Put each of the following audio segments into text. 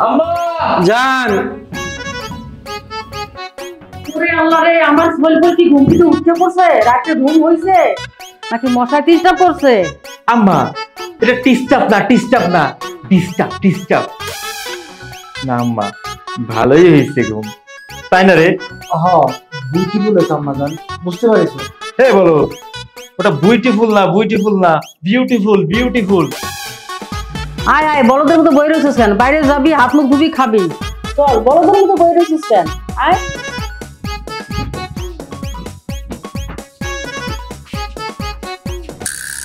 আম্মা জান ওরে আল্লাহ রে, আমার বলবো কি ঘুম থেকে উঠতে পড়ছে? রাতে ঘুম হইছে নাকি মশা ডিস্টার্ব করছে? আম্মা এটা ডিস্টার্ব না ডিস্টার্ব না আম্মা, ভালোই হয়েছে ঘুম, তাই না রে? হ্যাঁ বিউটিফুল হয়েছে আম্মা জান, বুঝতে পারিস? হ্যাঁ বলো, ওটা বিউটিফুল না বিউটিফুল। আয় আয়, বড়দের মতো বই রয়েছিস কেন? বাইরে যাবি, হাত মুখ ধুবি, খাবি। চল, বড়দের মতো বই রয়েছিস কেন? আয়।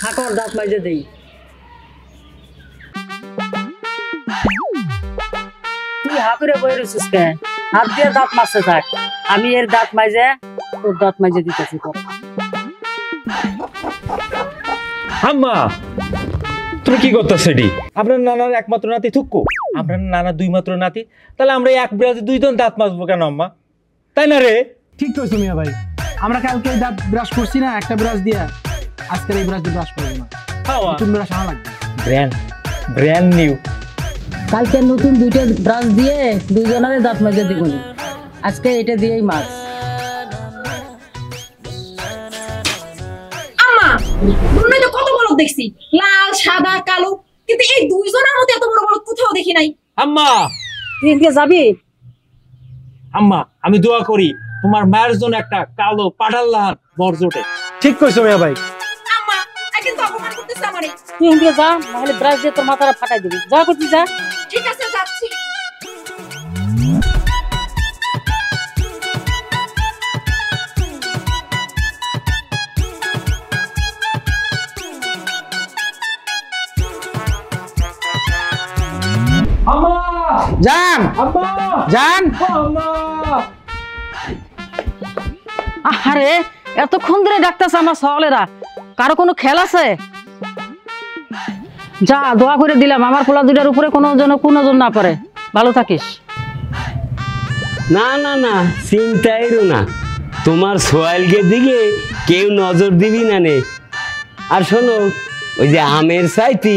ঠাকুর দাঁত মাইজে দেই। তুই হাতুরে বই রয়েছিস কেন? হাত দিয়ে দাঁত মারতে থাক, আমি এর দাঁত মাইজে তোর দাঁত মাইজে দিতেছি। আম্মা তুমি কি করতেছ? এটি আপনার নানার একমাত্র নাতি থুক্কু, আপনার নানা দুই মাত্র নাতি, তাহলে আমরা এক ব্রাশে দুইজন দাঁত মাজবো কেন আম্মা, তাই না রে? ঠিক কইছো মিয়া ভাই, আমরা কালকে দাঁত ব্রাশ করছি না একটা ব্রাশ দিয়া, আজকে এই ব্রাশ দিয়ে ব্রাশ করব না। নতুন ব্রাশ আনা লাগবে, ব্র্যান্ড নিউ। কালকে নতুন দুইটা ব্রাশ দিয়ে দুইজনের দাঁত মাইজে দিব, আজকে এটা দিয়েই মাছ। আম্মা দুটোই তো কত বড় দেখছি, লাল সাদা কালো, কিন্তু এই দুইজনের মধ্যে এত বড় বড় কোথাও দেখি নাই। আম্মা তুই এদিকে যাবি? আম্মা আমি দোয়া করি তোমার মায়ের জন্য একটা কালো পাঠাল্লার বর্জটে। ঠিক কইছো মিয়া ভাই। আম্মা কিন্তু অপমান করতেছ আমারে। তুই এদিকে যা, নাহলে ব্রাশ দিয়ে তোর মাথাটা ফাটাই দিবি। যা করছিস যা। ঠিক আছে যাচ্ছি। আম্মা জান আম্মা জান আম্মা আরে এতক্ষণ ধরে ডাকতেছে আমার সওয়ালেরা, কারো কোনো খেল আছে? যা, দোয়া করে দিলাম আমার পোলা দুটার উপরে কোনো জন না পড়ে। ভালো থাকিস। না না না, চিন্তাইরও না, তোমার সোয়াইলকে দিকে কেউ নজর দিবি না নে। আর শোনো, ওই যে আমের সাইতি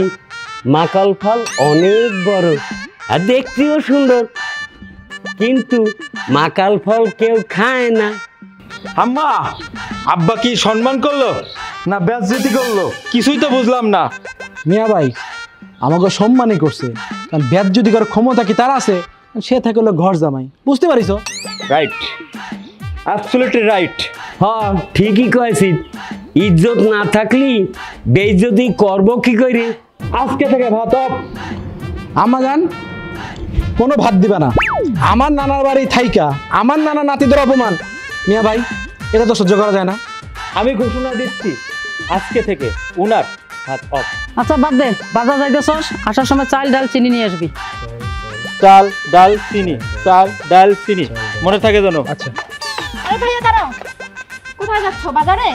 মাকাল ফল অনেক বড় আর দেখতেও সুন্দর, কিন্তু মাকাল ফল কেউ খায় না। আম্মা আব্বা কি সম্মান করলো না বেজ্জতি করলো, কিছুই তো বুঝলাম না। মিয়া ভাই আমাকে সম্মানই করছে, কারণ ব্যাদ যদি করার ক্ষমতা কি তার আছে, সে থাকে হলো ঘর জামাই, বুঝতে পারিস? Right, absolutely right. হ্যাঁ ঠিকই কয়েছি, ইজ্জত না থাকলি বেইজ্জতি করব কি করে? আজকে থেকে ভাত অফ। আম্মা জান কোনো ভাত দিবা না, আমার নানার বাড়ি থাইকা আমার নানা নাতিদের অপমান, মিয়া ভাই এটা তো সহ্য করা যায় না। আমি ঘোষণা দিচ্ছি আজকে থেকে উনার ভাত অফ। আচ্ছা বাদ দে, বাজার যাইতেছস, আসার সময় চাল ডাল চিনি নিয়ে আসবি। চাল ডাল চিনি মনে থাকে জানো? আচ্ছা আরে ভাইয়া দাঁড়াও, কোথায় যাচ্ছ? বাজারে?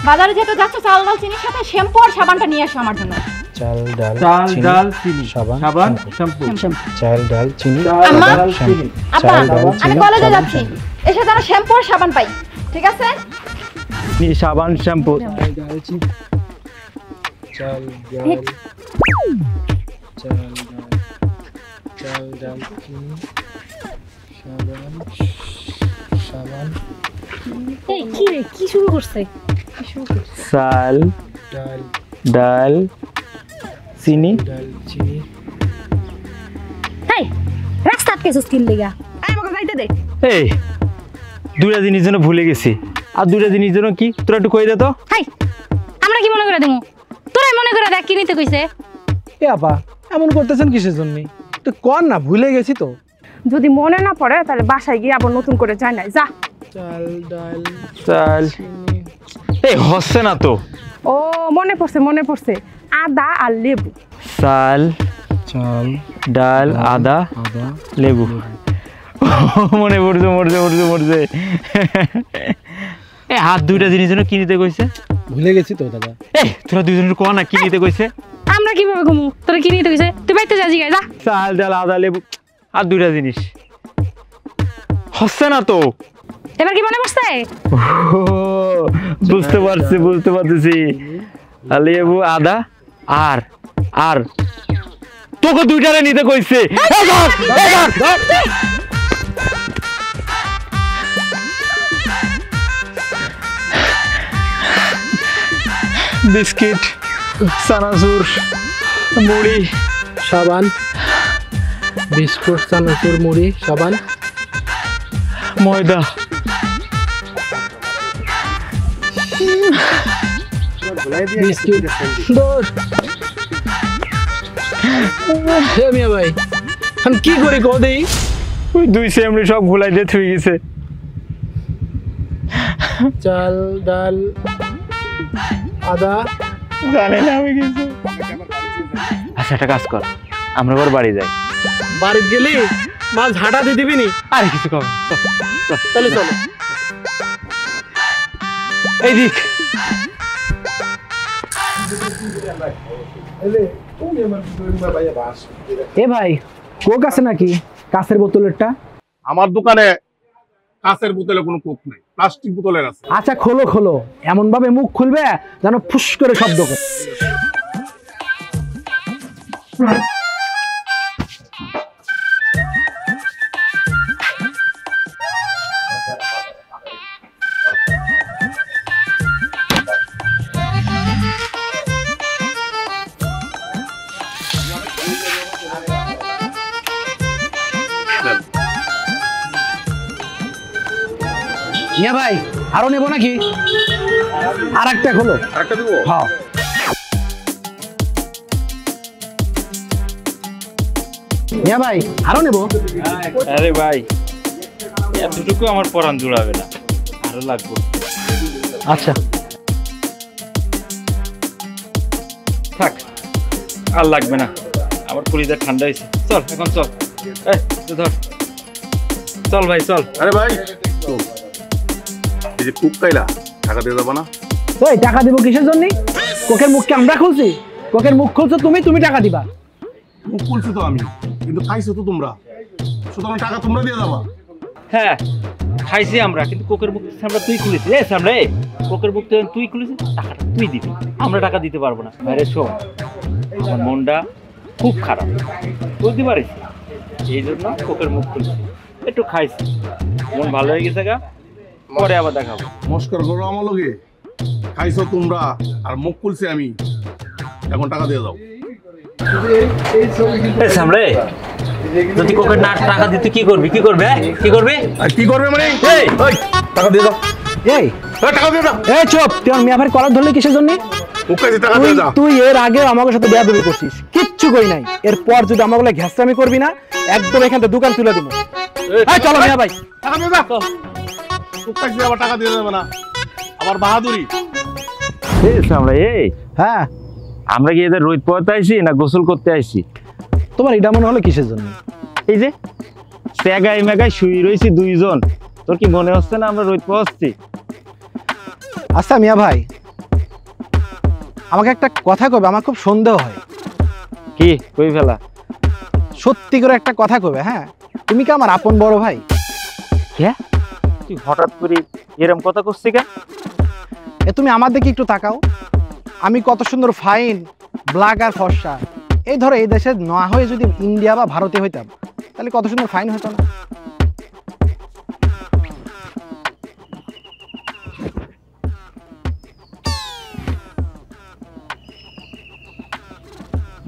বাজারে যেতে যাচ্ছ, চাল ডাল চিনির সাথে শ্যাম্পু আর সাবানটা নিয়ে আসো আমার জন্য। চাল ডাল চিনি সাবান শ্যাম্পু। চাল ডাল চিনি আম্মা, শ্যাম্পু। আব্বা আমি কলেজে যাচ্ছি, এসে যেন শ্যাম্পু আর সাবান পাই, ঠিক আছে? সাবান শ্যাম্পু চাল ডাল চিনি চাল ডাল চিনি সাবান এই কি রে, কি শুরু করছে? চাল ডাল ডাল চিনি। এই রাস্তা আটকেছিস কি লাগা? এই আমাকে যাইতে দে। এই দুটা জিনিস জন্য ভুলে গেছি, আর দুটা জিনিস জন্য কি তোরা একটু কই দে তো। হাই আমরা কি মনে করে দেবো? তোরাই মনে করে দেখ কি নিতে কইছে। এ আপা এমন করতেছেন কিসের জন্য? তো কর না, ভুলে গেছি তো। যদি মনে না পড়ে তাহলে বাসায় গিয়ে আবার নতুন করে যায় না, যা। চাল ডাল চাল এই হচ্ছে না তো। ও মনে পড়ছে, আদা আর লেবু। চাল ডাল আদা লেবু। মনে পড়ছে। এই হাত দুইটা জিনিস জন্য কি নিতে কইছে? ভুলে গেছি তো দাদা। এই তোরা দুইজনের কো না কি নিতে কইছে? আমরা কিভাবে ঘুমু? তোরা কি নিতে কইছে? তুই বাইতে যা জিগাই যা। চাল ডাল আদা লেবু আর দুইটা জিনিস হচ্ছে না তো। এবার কি মনে পড়ছে? বুঝতে পারতেছি। লেবু আদা আর তোকে দুইটারে নিতে কইছে বিস্কিট, চানাচুর, মুড়ি, সাবান। বিস্কুট, চানাচুর, মুড়ি, সাবান, ময়দা। বিস্কিট। দোষ হে মিয়া ভাই, এখন কি করি কো দেই? ওই দুই সেমরি সব ভুলাই দিয়ে থুই গেছে। চাল, ডাল, আদা। জানি না আমি কিছু। আচ্ছা একটা কাজ কর, আমরা আবার বাড়ি যাই। বাড়িতে গেলি মাছ ঝাঁটা দিয়ে দিবি নি? আরে কিছু কম। তাহলে চলো। এই দিক এ ভাই, কোক আছে নাকি? কাঁচের বোতলেরটা। আমার দোকানে কাঁচের বোতলে কোনো কোক নাই, প্লাস্টিক বোতলের আছে। আচ্ছা খোলো খোলো, এমন ভাবে মুখ খুলবে যেন ফুস করে শব্দ করে। মিয়া ভাই, আরো নেবো নাকি? আর একটা খোলো। আরেকটা দিব? হ্যাঁ। মিয়া ভাই, আরো নেবো? আরে ভাই, এতটুকু আমার পরান জুড়াবে না, আরো লাগবে। আচ্ছা থাক, আর লাগবে না, আমার কলিজা ঠান্ডা হয়েছে। চল এখন চল, এই তুই ধর, চল ভাই চল। আরে ভাই, এই যে কুক কাইলা টাকা দিয়ে যাবো না? ওই টাকা দিব কিসের জন্য? কোকের মুখকে আমরা খুলছি? কোকের মুখ খুলছো তুমি, তুমি টাকা দিবা। মুখ খুলছি তো আমি, কিন্তু খাইছো তো তোমরা, সুতরাং টাকা তোমরা দিয়ে যাবা। হ্যাঁ খাইছি আমরা, কিন্তু কোকের মুখ আমরা তুই খুলেছিস। এ সামনে কোকের মুখ তুই খুলেছিস, টাকাটা তুই দিবি, আমরা টাকা দিতে পারবো না। বাইরে শোন, আমার মনটা খুব খারাপ, বুঝতে পারিস, এই জন্য কোকের মুখ খুলছি। একটু খাইছি, মন ভালো হয়ে গেছে গা, পরে আবার দেখাবো। নমস্কার করো আমার লোকে, খাইছো তোমরা আর মুখ খুলছি আমি, এখন টাকা দিয়ে যাও। সামনে যদি কোকের না টাকা দিতে কি করবি? কি করবে? কি করবে? আর কি করবে মানে? এই টাকা দিয়ে যাও। এই টাকা দিয়ে যাও। এই চুপ, তুই আমার মিয়া ভাইয়ের কলার ধরলি কিসের জন্য? মুখ খাইছি, টাকা দিয়ে যাও। তুই এর আগে আমাদের সাথে বেয়াদবি করছিস, কিচ্ছু কই নাই। এরপর যদি আমাকে বলে ঘ্যাসটামি করবি না, একদম এখান থেকে দোকান তুলে দিব। এই চলো মিয়া ভাই। টাকা দিয়ে যাও। মুখ খাইছি, আবার টাকা দিয়ে যাবে না, আবার বাহাদুরি। আমরা এই হ্যাঁ, আমরা কি এদের রোদ পোয়াতে আইছি না গোসল করতে আইছি? তোমার এটা মনে হলো কিসের জন্য? এই যে ত্যাগাই মেগাই শুয়ে রয়েছি দুইজন, তোর কি মনে হচ্ছে না আমরা রোদ পোয়াচ্ছি? আচ্ছা মিয়া ভাই, আমাকে একটা কথা কবে, আমার খুব সন্দেহ হয়। কি কই ফেলা? সত্যি করে একটা কথা কবে। হ্যাঁ, তুমি কি আমার আপন বড় ভাই? কে তুই হঠাৎ করে এরকম কথা করছিস কেন? এ তুমি আমার দিকে একটু তাকাও, আমি কত সুন্দর ফাইন, ব্ল্যাক আর ফর্সা। এই ধরো এই দেশে না হয়ে যদি ইন্ডিয়া বা ভারতে হইতাম, তাহলে কত সুন্দর ফাইন হতো না?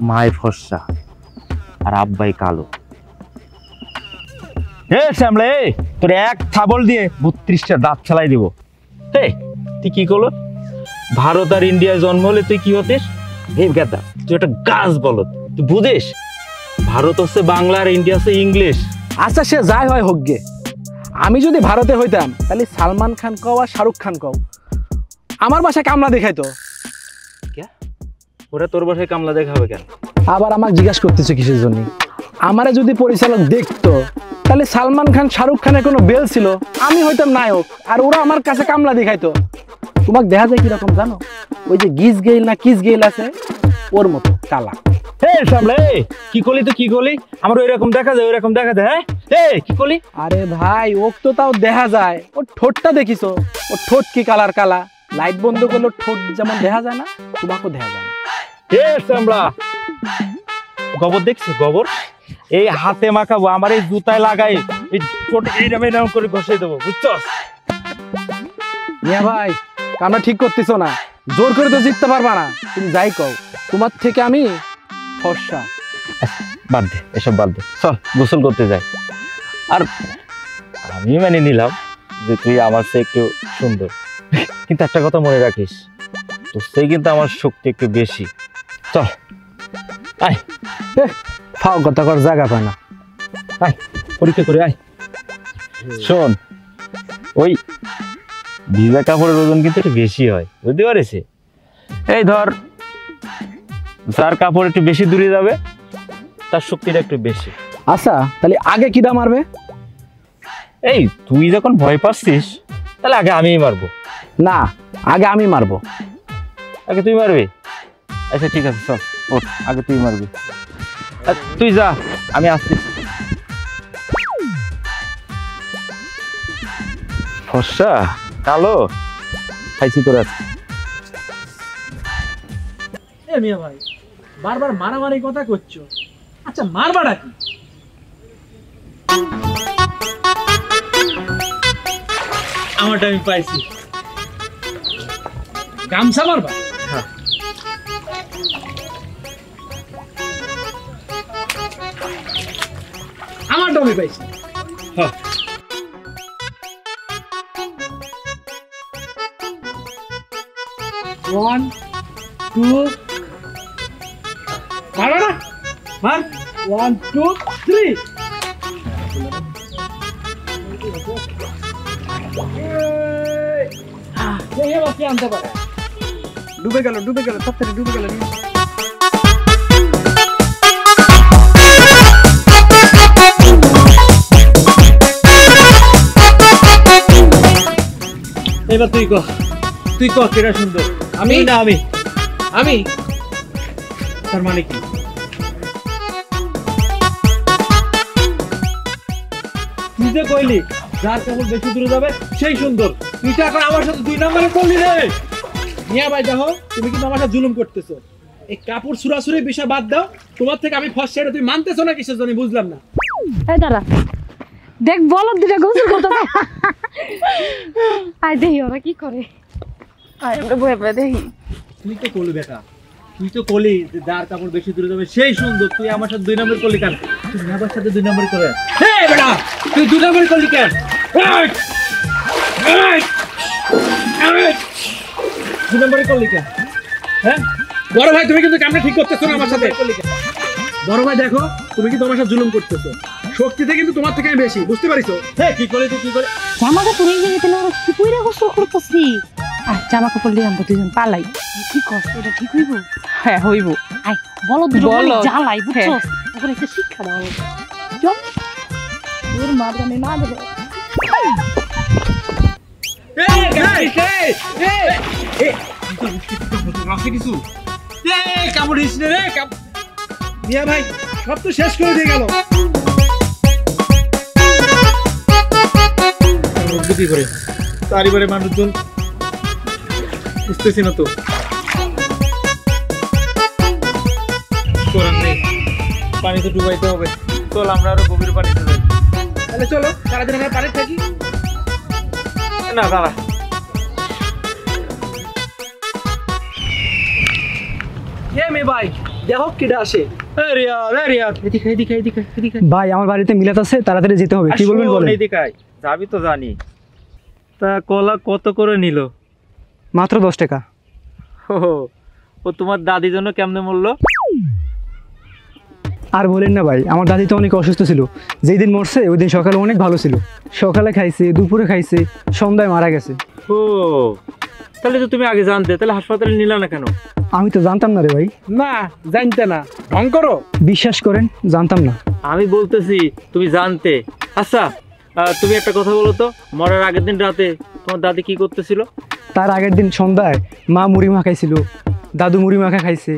মায় ফর্সা আর আব্বাই কালো। হে শ্যামলে, তোর এক থাবল দিয়ে 32টা দাঁত ফেলাই দিব। হে তুই কি করলো? ভারত আর ইন্ডিয়ায় জন্ম হলে তুই কি হতিস? এই গাদা, তুই একটা গাছ বলত, তুই বুঝিস? ভারত হচ্ছে বাংলা আর ইন্ডিয়া হচ্ছে ইংলিশ। আচ্ছা সে যাই হয় হোক গে, আমি যদি ভারতে হইতাম তাহলে সালমান খান কও আর শাহরুখ খান কও আমার বাসায় কামলা দেখাইতো। ওরা তোর বাসায় কামলা দেখাবে কেন? আবার আমাকে জিজ্ঞাসা করতেছে কিসের জন্য? আমারে যদি পরিচালক দেখতো, তাহলে সালমান খান শাহরুখ খানের কোনো বেল ছিল, আমি হইতাম নায়ক, আর ওরা আমার কাছে কামলা দেখাইতো। তোমাকে দেখা যায় কিরকম জানো? ওই যে গিজ গেইল না কিস গেইল আছে, ওর মতো কালা। হে সামলে, কি করলি তো? কি করলি? আমার ওইরকম দেখা যায়, ওইরকম দেখা যায়। হ্যাঁ কি করলি? আরে ভাই, ওক তো তাও দেখা যায়, ওর ঠোঁটটা দেখিছো? ওর ঠোঁট কি কালার কালা, লাইট বন্ধ করলে ঠোঁট যেমন দেখা যায় না, তোমাকেও দেখা যায় না। হে সামলা, গোবর দেখছো গোবর? এই হাতে মাখাবো, আমার এই জুতায় লাগাই এই এইরকম করে ঘষে দেবো, বুঝছো? মিয়া ভাই কামটা ঠিক করতেছো না, জোর করে তো জিততে পারবা না। তুমি যাই কও, তোমার থেকে আমি ফর্সা। বাদ দে, এসব বাদ দে, চল গোসল করতে যাই। আর আমি মেনে নিলাম যে তুই আমার চেয়ে একটু সুন্দর, কিন্তু একটা কথা মনে রাখিস, তোর চেয়ে কিন্তু আমার শক্তি একটু বেশি। চল আয়, ফাও কথা কর জায়গা পায় না। আয় পরীক্ষা করে আয়। শোন, ওই ভিজা কাপড়ের ওজন কিন্তু একটু বেশি হয়, বুঝতে পারিস? এই ধর, যার কাপড় একটু বেশি দূরে যাবে তার শক্তিটা একটু বেশি। আচ্ছা তাহলে আগে কিডা মারবে? এই তুই যখন ভয় পাচ্ছিস তাহলে আগে আমিই মারবো। না, আগে আমি মারবো। আগে তুই মারবি? আচ্ছা ঠিক আছে, চল ওঠ, আগে তুই মারবি। তুই যা, আমি আসছি। ফর্সা কালো খাইছি তোর আজকে। এ মিয়া ভাই বারবার মারামারি কথা করছো, আচ্ছা মারবাটা কি? আমারটা আমি পাইছি। গামছা মারবা? হ্যাঁ। আমারটা আমি পাইছি। হ্যাঁ। ওয়ান টু মারবা না? মার। 1 2 3। আনতে পারে, ডুবে গেল তাড়াতাড়ি ডুবে গেল। এবার তুই কহ কেটা সুন্দর, আমি না আমি? আমি তার মানে কি? তুই যে কইলি যার কাপড় বেশি দূরে যাবে সেই সুন্দর, তুই তো এখন আমার সাথে 2 নম্বরে করলি রে। মিয়া ভাই দেখো, তুমি কিন্তু আমার সাথে জুলুম করতেছো। এই কাপড় সুরাসুরি বিষয় বাদ দাও, তোমার থেকে আমি ফর্সা, এটা তুমি মানতেছো না কিসের জন্য বুঝলাম না। এই দাঁড়া, দেখ বলদ দুটা গোসল করতেছে। আয় দেখি ওরা কি করে। আয় আমরা বয়ে বয়ে দেখি। তুই তো কলি বেটা, তুই তো কলি যে যার কাপড় বেশি দূরে যাবে সেই সুন্দর, তুই আমার সাথে 2 নম্বর করলি কেন? তুই আমার সাথে 2 নম্বর করে বেটা, তুই 2 নম্বর করলি কেন? 2 নম্বর করলি কেন? হ্যাঁ বড় ভাই, তুমি কিন্তু কামটা ঠিক করতেছো না আমার সাথে। বড় ভাই দেখো, তুমি কিন্তু আমার সাথে জুলুম করতেছো। শক্তিতে কিন্তু তোমার থেকে আমি বেশি, বুঝতে পারিছো? হ্যাঁ কি করলি তুই, কি করে? জামা কাপড় এই জায়গায় তেলে ওরা কি কইরা গোসল করতেছি। আর জামা কাপড় দিয়ে আমরা 2জন পালাই। কি কস, এটা ঠিক হইব? হ্যাঁ হইব। আয় বলদ দুটো জ্বালাই, বুঝছস? ওরে একটা শিক্ষা দাও। চল তোর মারগানে না দেবে। কাপড় দিস রে, মিয়া ভাই সব তো শেষ করে দিয়ে গেল। কি করে চারিবারে মানুষজন বুঝতেছি না তো, করার নেই, পানিতে ডুবাইতে হবে। চল আমরা আরো গভীর পানিতে যাই। তাহলে চলো সারাদিন আমরা পানি থাকি। না দাঁড়া, মে ভাই দেখো কিডা আসে। ভাই আমার বাড়িতে মিলাত আছে, তাড়াতাড়ি যেতে হবে। কি বলবেন বলেন? যাবি তো জানি। তা কলা কত করে নিল? মাত্র 10 টাকা। ও তোমার দাদির জন্য কেমনে মরলো? আর বলেন না ভাই, আমার দাদি তো অনেক অসুস্থ ছিল। যেই দিন মরছে ওই দিন সকালে অনেক ভালো ছিল। সকালে খাইছে, দুপুরে খাইছে, সন্ধ্যায় মারা গেছে। ও তাহলে তো তুমি আগে জানতে, তাহলে হাসপাতালে নিলা না কেন? আমি তো জানতাম না রে ভাই। না জানতে না, ঢং করো। বিশ্বাস করেন জানতাম না। আমি বলতেছি তুমি জানতে। আচ্ছা তুমি একটা কথা বলো তো, মরার আগের দিন রাতে তোমার দাদি কি করতেছিল? তার আগের দিন সন্ধ্যায় মা মুড়ি মাখাইছিল, দাদু মুড়ি মাখা খাইছে,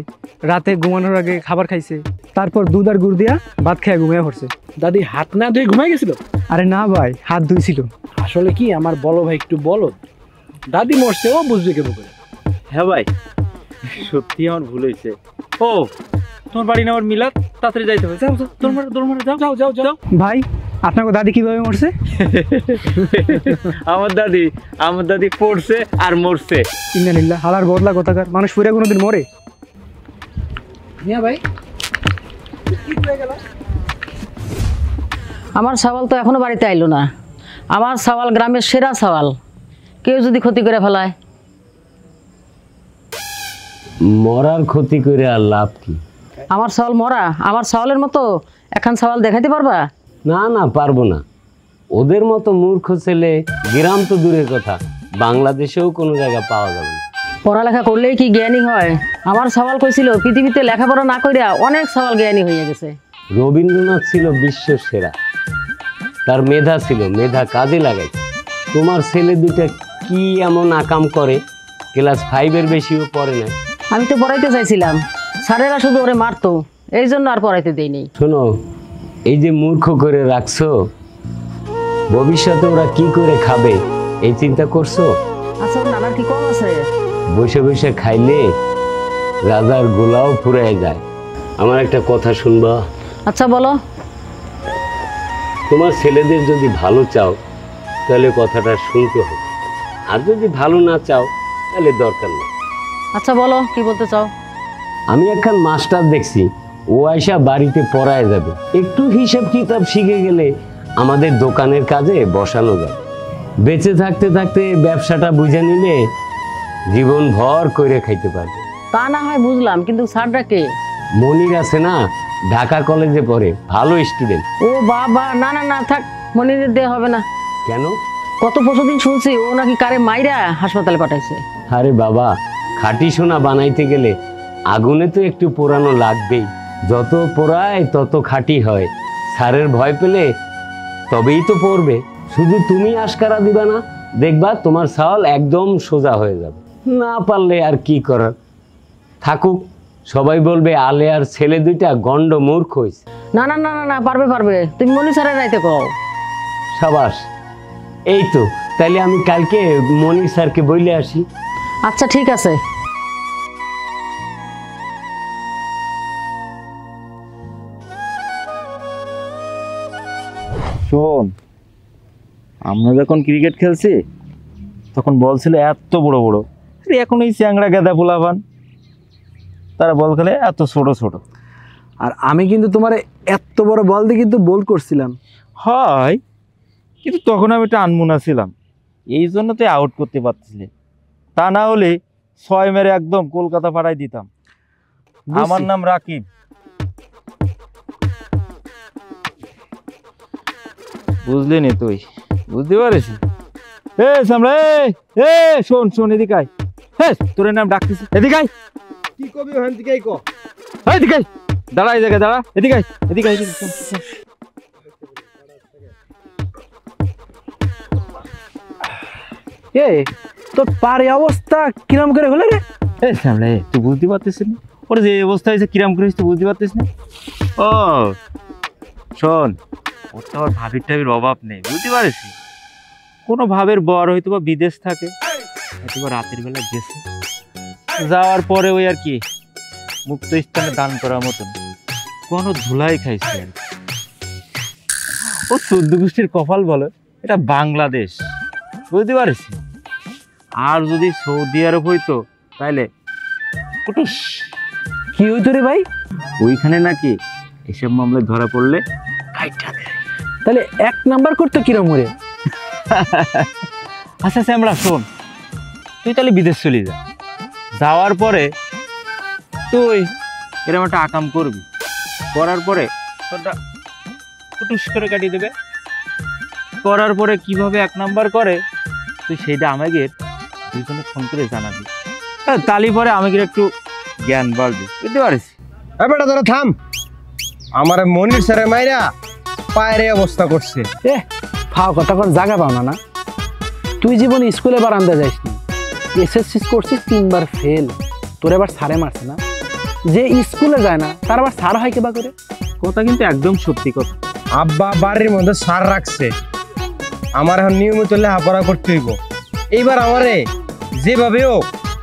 রাতে ঘুমানোর আগে খাবার খাইছে, তারপর দুধ আর গুড় দিয়া ভাত খেয়ে ঘুমিয়ে পড়ছে। দাদি হাত না ধুয়ে ঘুমাই গেছিল? আরে না ভাই, হাত ধুইছিল। আসলে কি আমার বলো ভাই একটু বলো, দাদি মরছে ও বুঝবে কেন করে। হ্যাঁ ভাই, সত্যি আমার ভুল হয়েছে। ও তোমার বাড়ি নেওয়ার মিলাদ, তাড়াতাড়ি যাইতে হবে। যাও যাও, দৌড় মারো, যাও যাও যাও যাও। ভাই আপনাকে দাদি কিভাবে মরছে? আমার দাদি পড়ছে আর মরছে। ইন্নালিল্লাহ, হালার বদলা কথাকার, মানুষ পুরে কোনোদিন মরে? মিয়া ভাই আমার সওয়াল তো এখনো বাড়িতে আইলো না। আমার সওয়াল গ্রামের সেরা সওয়াল, কেউ যদি ক্ষতি করে ফেলায়। মরার ক্ষতি করে আর লাভ কি? আমার সওয়াল মরা, আমার সওয়ালের মতো এখন সওয়াল দেখাইতে পারবা? না না, পারবো না। ওদের মতো মূর্খ ছেলে গ্রাম তো দূরের কথা, বাংলাদেশেও কোনো জায়গা পাওয়া যাবে না। পড়ালেখা করলেই কি জ্ঞানী হয়? আমার সওয়াল কইছিল পৃথিবীতে লেখাপড়া না কইরা অনেক সওয়াল জ্ঞানী হয়ে গেছে। রবীন্দ্রনাথ ছিল বিশ্ব সেরা, তার মেধা ছিল, মেধা কাজে লাগাই। তোমার ছেলে দুটা কি এমন আকাম করে, ক্লাস 5-এর বেশিও পড়ে না। আমি তো পড়াইতে চাইছিলাম, স্যারেরা শুধু ওরে মারতো, এই জন্য আর পড়াইতে দেয়নি। শোনো, এই যে মূর্খ করে রাখছো, ভবিষ্যতে ওরা কি করে খাবে এই চিন্তা করছো? আচ্ছা, ওর নানার কি কম আছে? বসে বসে খাইলে রাজার গোলাও ফুরায় যায়। আমার একটা কথা শুনবা? আচ্ছা বলো। তোমার ছেলেদের যদি ভালো চাও তাহলে কথাটা শুনতে হবে, আর যদি ভালো না চাও তাহলে দরকার নেই। আচ্ছা বলো, কি বলতে চাও? আমি একখান মাস্টার দেখছি, ও আয়সা বাড়িতে পড়ায় যাবে। একটু হিসাব কিতাব শিখে গেলে আমাদের দোকানের কাজে বসানো যায়। বেঁচে থাকতে থাকতে ব্যবসাটা বুঝে নিলে জীবন ভর করে খাইতে পারবে। তা না হয় বুঝলাম, কিন্তু স্যারটা কে? মনির আছে না, ঢাকা কলেজে পড়ে, ভালো স্টুডেন্ট। ও বাবা, না না না, থাক, মনিরের দেয়া হবে না। কেন? কত প্রতিদিন শুনছি ও নাকি কারে মাইরা হাসপাতালে পাঠাইছে। আরে বাবা, খাঁটি সোনা বানাইতে গেলে আগুনে তো একটু পোড়ানো লাগবেই। যত পোড়ায় তত খাঁটি হয়। স্যারের ভয় পেলে তবেই তো পড়বে। শুধু তুমি আশকারা দিবা না, দেখবা তোমার সাওয়াল একদম সোজা হয়ে যাবে। না পারলে আর কি করার, থাকুক। সবাই বলবে আলে আর ছেলে দুইটা গন্ড মূর্খ হয়েছে। না না না না না, পারবে পারবে, তুমি মনি স্যারের রাইতে কও। সাবাস, এই তো। তাইলে আমি কালকে মনির স্যারকে বইলে আসি। আচ্ছা ঠিক আছে। শোন, আমরা যখন ক্রিকেট খেলছি তখন বল ছিল এত বড় বড়, এখন এই চ্যাংড়া গেদা পোলাপান তারা বল খেলে এত ছোট ছোট। আর আমি কিন্তু তোমার এত বড় বল দিয়ে কিন্তু বল করছিলাম। হয়, কিন্তু তখন আমি একটা আনমুনা ছিলাম, এই জন্য তুই আউট করতে পারছিলি। তা না হলে 6 মেরে একদম কলকাতা পাঠাই দিতাম। আমার নাম রাকিব। বুঝলি নি তুই? বুঝতে পারিস? এ সামলা, এ শোন শোন, এদিকে আয়। হ্যাঁ, তোর নাম ডাকতেছি, এদিকে আয়। কি কবি ওখান থেকেই ক। এদিকে আয়, দাঁড়া, এই জায়গায় দাঁড়া, এদিকে আয়, এদিকে আয়, শোন, শোন। এ তোর পারে অবস্থা কিরম করে হলে রে? এ সামলা, তুই বুঝতে পারতিস না ওর যে অবস্থা হয়েছে কিরাম করিস, তুই বুঝতে পারতিস না? ও শোন, ওর তো আবার ভাবির টাবির অভাব নেই, বুঝতে পারিস? কোনো ভাবের বর হয়তো বা বিদেশ থাকে, হয়তো বা রাতের বেলা গেছে, যাওয়ার পরে ওই আর কি মুক্ত স্থানে দান করার মতন কোনো ধুলাই খাইছে আর কি। ও 14 গোষ্ঠীর কপাল বলে এটা বাংলাদেশ, বুঝতে পারিস? আর যদি সৌদি আরব হইতো তাইলে কুটুস। কি হইতো রে ভাই? ওইখানে নাকি এসব মামলায় ধরা পড়লে তাহলে 1 নাম্বার করতে কিরম রে? আচ্ছা শ্যামলা শোন, তুই তাহলে বিদেশ চলে যা, যাওয়ার পরে তুই এরকম একটা আকাম করবি, করার পরে তোরটা কুটুস করে কাটিয়ে দেবে। করার পরে কিভাবে 1 নাম্বার করে তুই সেইটা আমাকে দুজনে ফোন করে জানাবি। তালি পরে আমাকে একটু জ্ঞান বাড়বে, বুঝতে পারিস? বেটা তোরা থাম, আমার মনির স্যারের মাইরা পায়ের অবস্থা করছে। এ ফাও কথা কোন জায়গা পাও না না? তুই জীবনে স্কুলে বারান্দা যাইসনি, এসএসসি করছিস 3 বার ফেল, তোর এবার সারে মারছে না? যে স্কুলে যায় না তার আবার সার হয় কেবা করে? কথা কিন্তু একদম সত্যি কথা। আব্বা বাড়ির মধ্যে সার রাখছে, আমার এখন নিয়মিত লেখাপড়া করতে হইব। এইবার আমারে যেভাবেও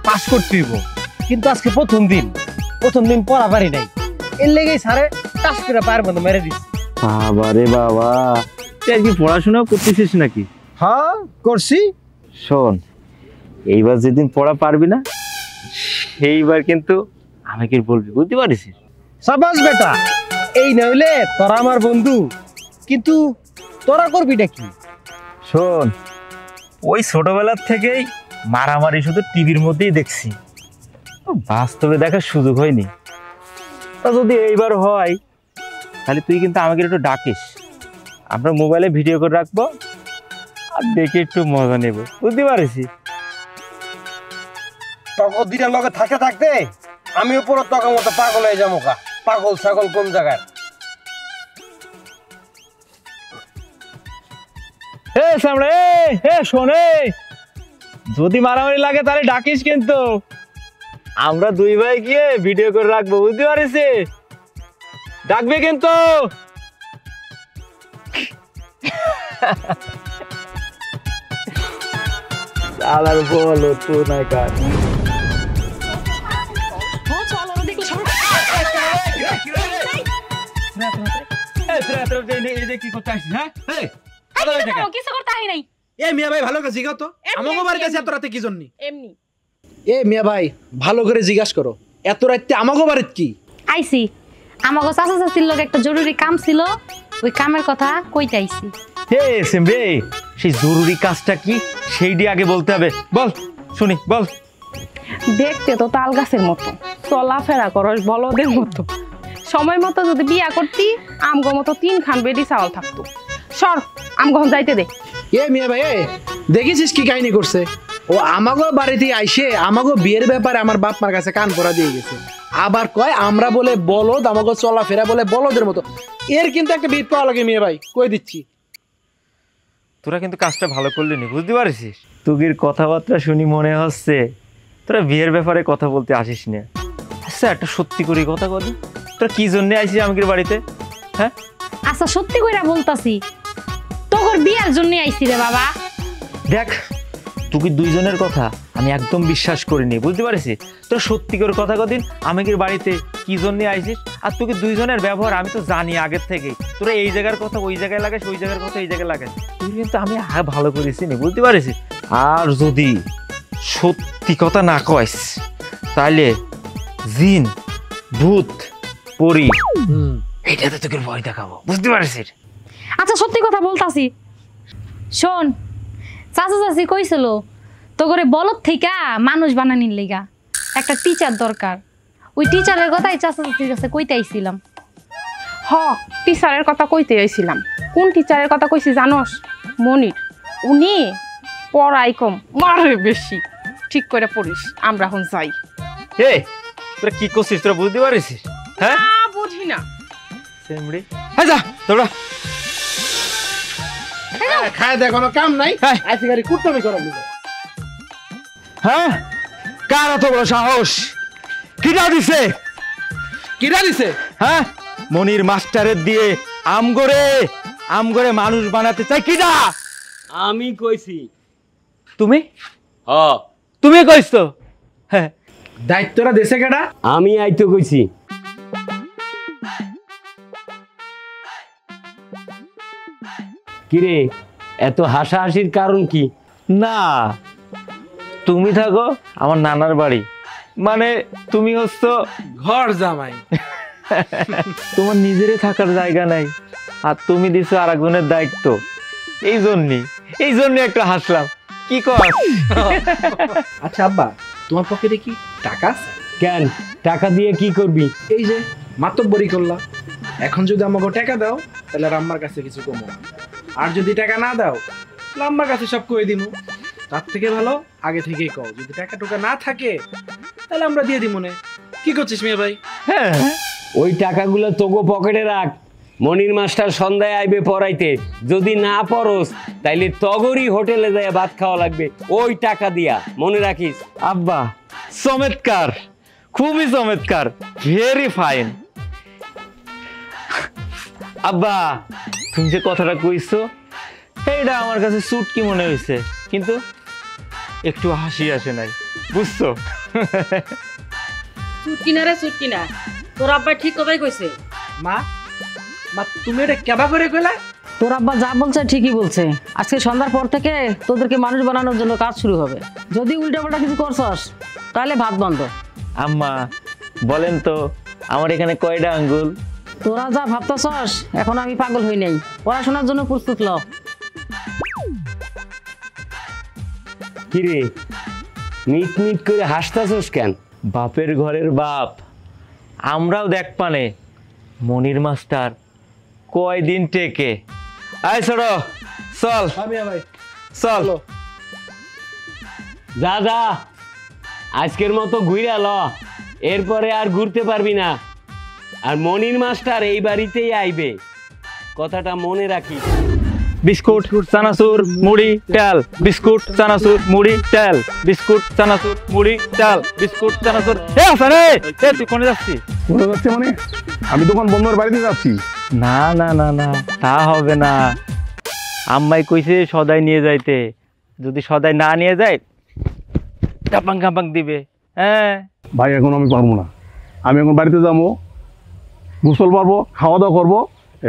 পাস করতে হইব, কিন্তু আজকে প্রথম দিন পড়া পারি নাই, এর লেগেই স্যারে টাস করে পায়ের মধ্যে মেরে দিচ্ছে। বাবা রে বাবা, তুই আর কি পড়াশোনাও করতেছিস নাকি? হ্যাঁ করছি। শোন, এইবার যেদিন পড়া পারবি না সেইবার কিন্তু আমাকে বলবি, বুঝতে পারিস? সাবাস বেটা, এই নইলে তোরা আমার বন্ধু, কিন্তু তোরা করবিটা কি? শোন, ওই ছোটবেলার থেকেই মারামারি শুধু টিভির মধ্যেই দেখছি, বাস্তবে দেখার সুযোগ হয়নি। তা যদি এইবার হয় তাহলে তুই কিন্তু আমাকে একটু ডাকিস, আমরা মোবাইলে ভিডিও করে রাখবো আর দেখে একটু মজা নেব, বুঝতে পারিস? তখন দিনের লগে থাকে থাকতে আমিও পুরো তখন মতো পাগল হয়ে যাবো। পাগল ছাগল কোন জায়গায়? শোনে, যদি মারামারি লাগে তাহলে ডাকিস, কিন্তু আমরা দুই ভাই গিয়ে ভিডিও করে রাখবো, বুঝতে পারিস? ডাকবে কিন্তু। আলার বলো তো না কাজ। কিছু করতে আহি নাই। এ মিয়া ভাই ভালো করে জিগাও তো, আমাগো বাড়িতে আছে এত রাতে কি জন্য? এমনি এ মিয়া ভাই ভালো করে জিজ্ঞাসা করো, এত রাতে আমাগো বাড়িতে কি? আইছি, আমাগো চাচা চাচির লগে একটা জরুরি কাম ছিল, ওই কামের কথা কইতে আইছি। হে সেমবে, সেই জরুরি কাজটা কি সেইটি আগে বলতে হবে, বল শুনি, বল। দেখতে তো তাল গাছের মতো, চলাফেরা করস বলদের মতো। সময় মতো যদি বিয়া করতি আমগো মতো 3 খান বেডি চাওয়াল থাকতো। সর, আমগো যাইতে দে। এ মিয়া ভাই, এ দেখেছিস কি কাহিনী করছে? ও আমাগো বাড়িতে আইসে আমাগো বিয়ের ব্যাপারে আমার বাপ মার কাছে কান পড়া দিয়ে গেছে, আবার কয় আমরা বলে বলদ, আমাগো চলাফেরা বলে বলদের মতো। এর কিন্তু একটা বিট পাওয়া লাগে মিয়া ভাই, কই দিচ্ছি। তোরা কিন্তু কাজটা ভালো করলি নি, বুঝতে পারিস? তুগির কথাবার্তা শুনি মনে হচ্ছে তোরা বিয়ের ব্যাপারে কথা বলতে আসিস না। আচ্ছা, একটা সত্যি করে কথা বলি, তোরা কি জন্য আইসিস আমাদের বাড়িতে? হ্যাঁ আচ্ছা সত্যি কইরা বলতাছি, তোর বিয়ার জন্য আইছি রে বাবা। দেখ, তুই দুইজনের কথা আমি একদম বিশ্বাস করিনি, বুঝতে পারিস? তোরা সত্যি করে কথা কদিন আমাদের বাড়িতে কি জন্য আইসিস, আর তুই দুইজনের ব্যবহার আমি তো জানি আগের থেকেই। তোরা এই জায়গার কথা ওই জায়গায় লাগাস, ওই জায়গার কথা এই জায়গায় লাগাস, তুই কিন্তু আমি ভালো করেছি নি, বুঝতে পারিস? আর যদি সত্যি কথা না কইস তাহলে জিন ভূত পরি এইটাতে তোকে ভয় দেখাবো, বুঝতে পারিস? আচ্ছা সত্যি কথা বলতাছি, শোন, চাচা চাচি কইছিল তো করে বলদ থেকে মানুষ বানানির লেগা একটা টিচার দরকার। ওই টিচারের কথাই চাচা চাচির কাছে কইতে আইছিলাম। হ, টিচারের কথা কইতে আইছিলাম। কোন টিচারের কথা কইছি জানোস? মনির। উনি পড়াই কম, মারে বেশি। ঠিক করে পড়িস, আমরা এখন যাই। এ তোরা কি করছিস, তোরা বুঝতে পারিস? হ্যাঁ বুঝি না। হ্যাঁ যা তোরা খায় দেখ, কোনো কাম নাই, আইসি গাড়ি কুটমি করা দিবে। হ্যাঁ, কার এত বড় সাহস? কিরা দিছে? কিরা দিছে? হ্যাঁ, মনির মাস্টারের দিয়ে আমগরে মানুষ বানাতে চাই কিরা? আমি কইছি। তুমি? হ্যাঁ তুমি কইছ তো? হ্যাঁ, দায়িত্বটা দেশে কেডা? আমি আইতো কইছি। কিরে, এত হাসাহাসির কারণ কি? না, তুমি থাকো আমার নানার বাড়ি, মানে তুমি হচ্ছ ঘর জামাই। তোমার নিজেরই থাকার জায়গা নাই, আর তুমি দিছো আর একজনের দায়িত্ব। এই জন্য একটু হাসলাম। কি কর? আচ্ছা আব্বা, তোমার পকেটে কি টাকা আছে? কেন, টাকা দিয়ে কি করবি? এই যে মাতব্বরি করলা, এখন যদি আমাকে টাকা দাও তাহলে আম্মার কাছে কিছু কমো, আর যদি টাকা না দাও তাহলে আম্মার কাছে সব কই দিমু। তার থেকে ভালো আগে থেকেই কও, যদি টাকা টুকা না থাকে তাহলে আমরা দিয়ে দিই মনে। কি করছিস মিয়া ভাই? হ্যাঁ, ওই টাকাগুলো তোগো পকেটে রাখ। মনির মাস্টার সন্ধ্যায় আইবে পড়াইতে, যদি না পড়স তাইলে তগরই হোটেলে যায় ভাত খাওয়া লাগবে ওই টাকা দিয়া, মনে রাখিস। আব্বা চমৎকার, খুবই চমৎকার, ভেরি ফাইন। আব্বা তুমি যে কথাটা কইছো এইটা আমার কাছে চুটকি মনে হয়েছে, কিন্তু একটু হাসি আসে নাই, বুঝছো? চুটকি না রে, চুটকি না। তোর আব্বা ঠিক কথাই কইছে। মা মা তুমি এটা কেবা করে কইলা? তোর আব্বা যা বলছে ঠিকই বলছে। আজকে সন্ধ্যার পর থেকে তোদেরকে মানুষ বানানোর জন্য কাজ শুরু হবে। যদি উল্টাপাল্টা কিছু করছস তাহলে ভাত বন্ধ। আম্মা বলেন তো আমার এখানে কয়টা আঙ্গুল? তোরা যা ভাবতেছস এখন আমি পাগল হই নাই। পড়াশোনার জন্য প্রস্তুত ল। কিরে মিট মিট করে হাসতাছস কেন? বাপের ঘরের বাপ আমরাও দেখ পানে মনির মাস্টার কয়দিন টেকে। আয় ছোট চল চল। যা যা আজকের মতো ঘুরে ল, এরপরে আর ঘুরতে পারবি না। আর মনির মাস্টার এই বাড়িতেই আইবে, কথাটা মনে রাখি। বিস্কুট চানাচুর মুড়ি ডাল, বিস্কুট চানাচুর মুড়ি ডাল, বিস্কুট চানাচুর মুড়ি ডাল, বিস্কুট চানাচুর। এ হাসান এ তুই কোনে যাচ্ছিস? কোথায় যাচ্ছে মানে? আমি দোকান বন্ধের বাড়িতে যাচ্ছি। না না না না তা হবে না, আম্মাই কইছে সদাই নিয়ে যাইতে। যদি সদাই না নিয়ে যায় কাপাং কাপাং দিবে। হ্যাঁ ভাই এখন আমি পারবো না। আমি এখন বাড়িতে যাবো, গোসল পারবো, খাওয়া দাওয়া করবো,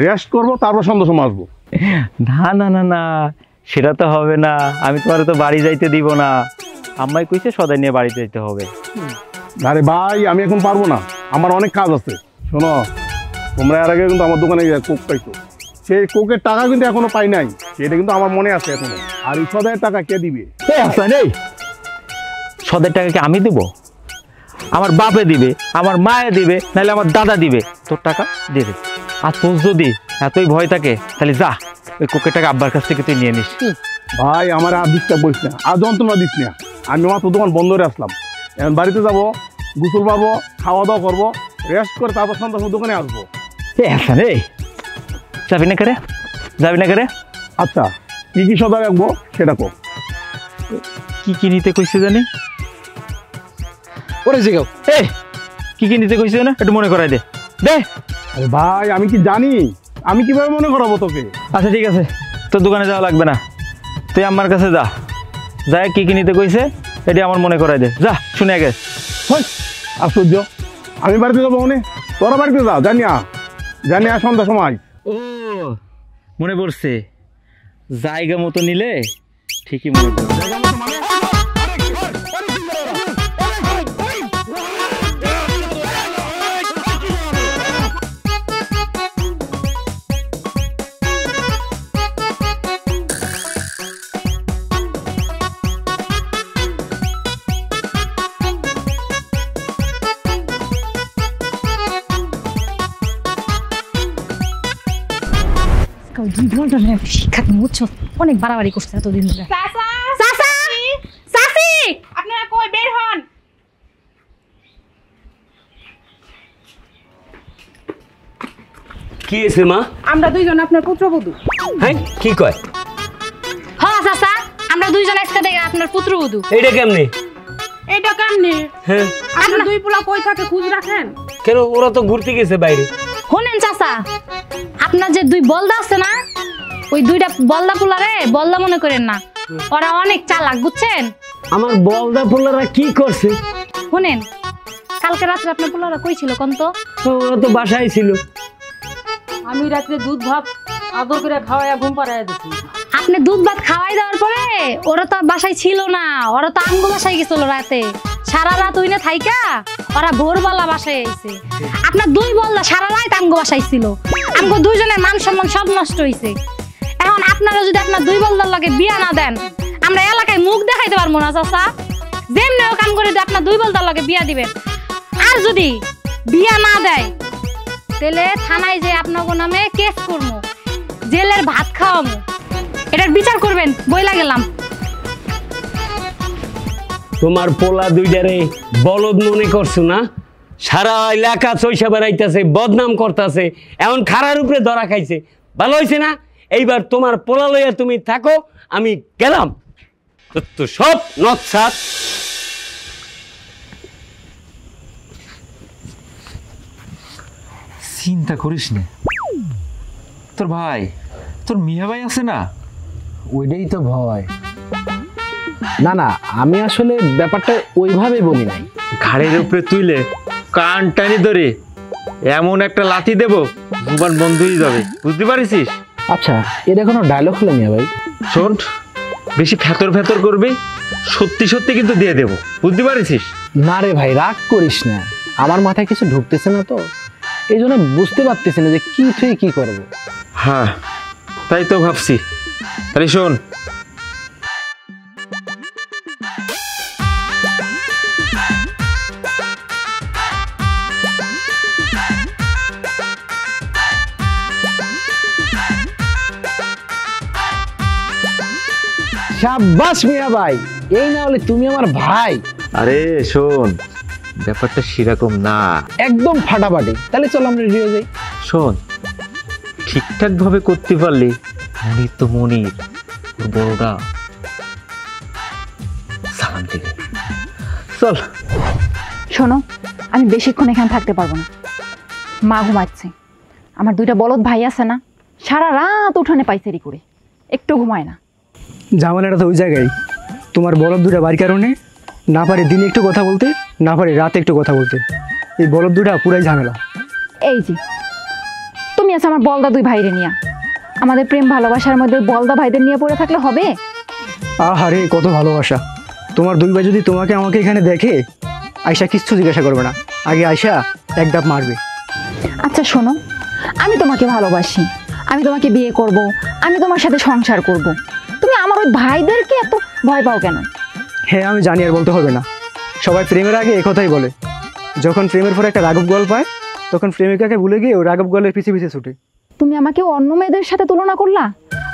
রেস্ট করবো, তারপর সন্ধ্যা সময় আসবো। না না না না সেটা তো হবে না, আমি তোমার তো বাড়ি যাইতে দিব না। আম্মাই কইছে সদাই নিয়ে বাড়ি যাইতে হবে। আরে ভাই আমি এখন পারবো না, আমার অনেক কাজ আছে। শোনো, তোমরা এর আগে কিন্তু আমার দোকানে কোক পাইছো, সেই কোকের টাকা কিন্তু এখনো পাই নাই, সেটা কিন্তু আমার মনে আছে এখনো। আর এই সদাইয়ের টাকা কে দিবে? সদাইয়ের টাকা কি আমি দিব? আমার বাপে দিবে, আমার মায়ে দিবে, নাহলে আমার দাদা দিবে। তোর টাকা দিয়ে দে। আর তোর যদি এতই ভয় থাকে তাহলে যা ওই কোকের টাকা আব্বার কাছ থেকে তুই নিয়ে নিস। ভাই আমার আর ডিস্টার্ব করিস না, আর যন্ত্রণা দিস না। আমি মাত্র দোকান বন্ধ করে আসলাম, এখন বাড়িতে যাবো, গোসল পাবো, খাওয়া দাওয়া করবো, রেস্ট করে তারপর সন্ধ্যার সময় দোকানে আসবো। হ্যাঁ রে যাবি না করে? যাবি না করে? আচ্ছা কি কি সদা রাখবো সেটা কো। কি কি নিতে কইছে জানি? ওরে জিগাও এ কি কি নিতে কইছে না একটু মনে করাই দে দে। আরে ভাই আমি কি জানি, আমি কিভাবে মনে করাবো তোকে? আচ্ছা ঠিক আছে, তোর দোকানে যাওয়া লাগবে না, তুই আমার কাছে যা, যাই কি কি নিতে কইছে এটি আমার মনে করাই দে। যা শুনে আগে। আশ্চর্য, আমি বাড়িতে যাবো মনে, তোরা বাড়িতে যা, জানিয়া সন্ধ্যার সময়। ও মনে পড়ছে, জায়গা মতো নিলে ঠিকই মনে পড়ছে। শিক্ষা বুঝছো অনেক বাড়াবাড়ি করছে এতদিন ধরে। আপনারা কই বের হন। কি হয়েছে মা? আমরা দুইজন আপনার পুত্রবধূ। হ্যাঁ কি কয়? হ্যাঁ চাচা আমরা দুইজন আজকে থেকে আপনার পুত্রবধূ। এইটা কেমনে? এইটা কেমনে? হ্যাঁ আপনার দুই পোলা কই থাকে খোঁজ রাখেন? কেন, ওরা তো ঘুরতে গেছে বাইরে। শোনেন চাচা, আপনার যে দুই বলদা আছে না, ওই দুইটা বলদা পোলারে বলদা মনে করেন না, ওরা অনেক চালাক বুঝছেন। আমার বলদা পোলারা কি করছে? শোনেন, কালকে রাত্রে আপনার পোলারা কই ছিল কোন তো? ওরা তো বাসায় ছিল। আমি রাত্রে দুধ ভাত আদর করে খাওয়াইয়া ঘুম পাড়াইয়া দিছি। আপনি দুধ ভাত খাওয়াই দেওয়ার পরে ওরা তো বাসায় ছিল না, ওরা তো আমগো বাসায় গেছিল রাতে। সারা রাত ওইনে থাইকা ওরা ভোরবেলা বাসায় আইছে। আপনার দুই বলদা সারা রাত আমগো বাসায় ছিল, আমগো দুইজনের মান সম্মান সব নষ্ট হইছে। এখন আপনারা যদি আপনার দুই বলদার লাগে বিয়া না দেন, আমরা এলাকায় মুখ দেখাইতে পারবো না চাচা। যেমনি কাম করে আপনার দুই বলদার লাগে বিয়া দিবেন। আর যদি বিয়া না দেয় তাহলে থানায় যে আপনার নামে কেস করবো, জেলের ভাত খাওয়াবো, এটার বিচার করবেন বইলা গেলাম। তোমার পোলা দুইটারে বলদ মনে করছো না? সারা এলাকা চৈসা বেড়াইতেছে, বদনাম করতেছে, এমন খারার উপরে ধরা খাইছে। ভালো হয়েছে না? এইবার তোমার পোলা লইয়া তুমি থাকো, আমি গেলাম। তো সব নৎসাত। চিন্তা করিস না, তোর ভাই, তোর মিয়া ভাই আছে না, ওইটাই তো ভয়। না না আমি আসলে ব্যাপারটা ওইভাবে বলি নাই। ঘাড়ের উপরে তুইলে কান টানি ধরে এমন একটা লাথি দেবো জুবান বন্ধ হয়ে যাবে, বুঝতে পারিস? আচ্ছা, এটা কোনো ডায়লগ হলো মিয়া ভাই? শোন, বেশি ফেতর ফেতর করবি, সত্যি সত্যি কিন্তু দিয়ে দেবো, বুঝতে পারিস? না রে ভাই, রাগ করিস না, আমার মাথায় কিছু ঢুকতেছে না তো, এই জন্য বুঝতে পারতেছি না যে কি থেকে কি করব। হ্যাঁ, তাই তো ভাবছি। তাহলে শোন, শাবাশ মিয়া ভাই, এই না হলে তুমি আমার ভাই। আরে শোন, ব্যাপারটা সেরকম না, একদম ফাটাফাটি। তাহলে চল আমরা রেডি হয়ে যাই। শোন, ঠিকঠাক ভাবে করতে পারলে মনির তো মনির, ওর বড়টা সালাম দেবে। চল। শোনো, আমি বেশিক্ষণ এখানে থাকতে পারবো না, মা ঘুমাচ্ছে। আমার দুইটা বলদ ভাই আছে না, সারা রাত উঠানে পাইচারি করে, একটু ঘুমায় না। ঝামেলাটা তো ওই জায়গায়, তোমার বলদ দুটা বাড়ির কারণে না পারে দিনে একটু কথা বলতে, না পারে রাতে একটু কথা বলতে। এই বলদ দুটা পুরাই ঝামেলা। এই যে তুমি আছে আমার বলদা দুই ভাইরে নিয়া, আমাদের প্রেম ভালোবাসার মধ্যে বলদা ভাইদের নিয়ে পড়ে থাকলে হবে? আহারে কত ভালোবাসা! তোমার দুই ভাই যদি তোমাকে আমাকে এখানে দেখে, আয়শা কিচ্ছু জিজ্ঞাসা করবে না, আগে আয়শা এক ধাপ মারবে। আচ্ছা শোনো, আমি তোমাকে ভালোবাসি, আমি তোমাকে বিয়ে করব, আমি তোমার সাথে সংসার করব, তুমি আমার ওই ভাইদেরকে এত ভয় পাও কেন? হ্যাঁ আমি জানি, আর বলতে হবে না, সবাই প্রেমের আগে একথাই বলে, যখন প্রেমের পরে একটা রাঘব গল পায় তখন প্রেমিকাকে ভুলে গিয়ে ও রাঘব গলের পিছে পিছে ছুটে। তুমি আমাকে অন্য মেয়েদের সাথে তুলনা করলা?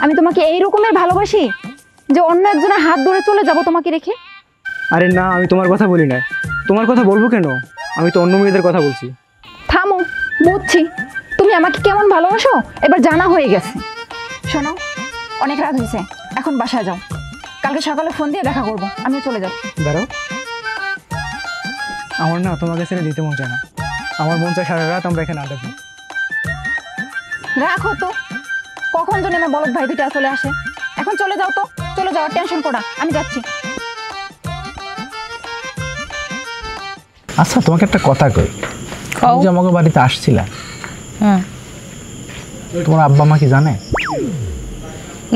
আমি তোমাকে এই রকমের ভালোবাসি যে অন্য একজনের হাত ধরে চলে যাব তোমাকে রেখে? আরে না, আমি তোমার কথা বলি না। তোমার কথা বলবো কেন, আমি তো অন্য মেয়েদের কথা বলছি। থামো, বুঝছি তুমি আমাকে কেমন ভালোবাসো, এবার জানা হয়ে গেছে। শোনো, অনেক রাত হয়েছে, এখন বাসায় যাও, কালকে সকালে ফোন দিয়ে দেখা করবো, আমিও চলে যাচ্ছি। দাঁড়াও, আমার না তোমাকে ছেড়ে দিতে মন চায় না, আমার মন চায় সারা রাত আমরা এখানে আড্ডা দিই। রাখো তো, কখন যেন আমার বলদ ভাই দুইটা চলে আসে। এখন চলে যাও তো, চলে যাও, টেনশন করা, আমি যাচ্ছি। আচ্ছা তোমাকে একটা কথা কই, যে আমাকে বাড়িতে আসছিলা, হ্যাঁ তোমার আব্বা মা কি জানে?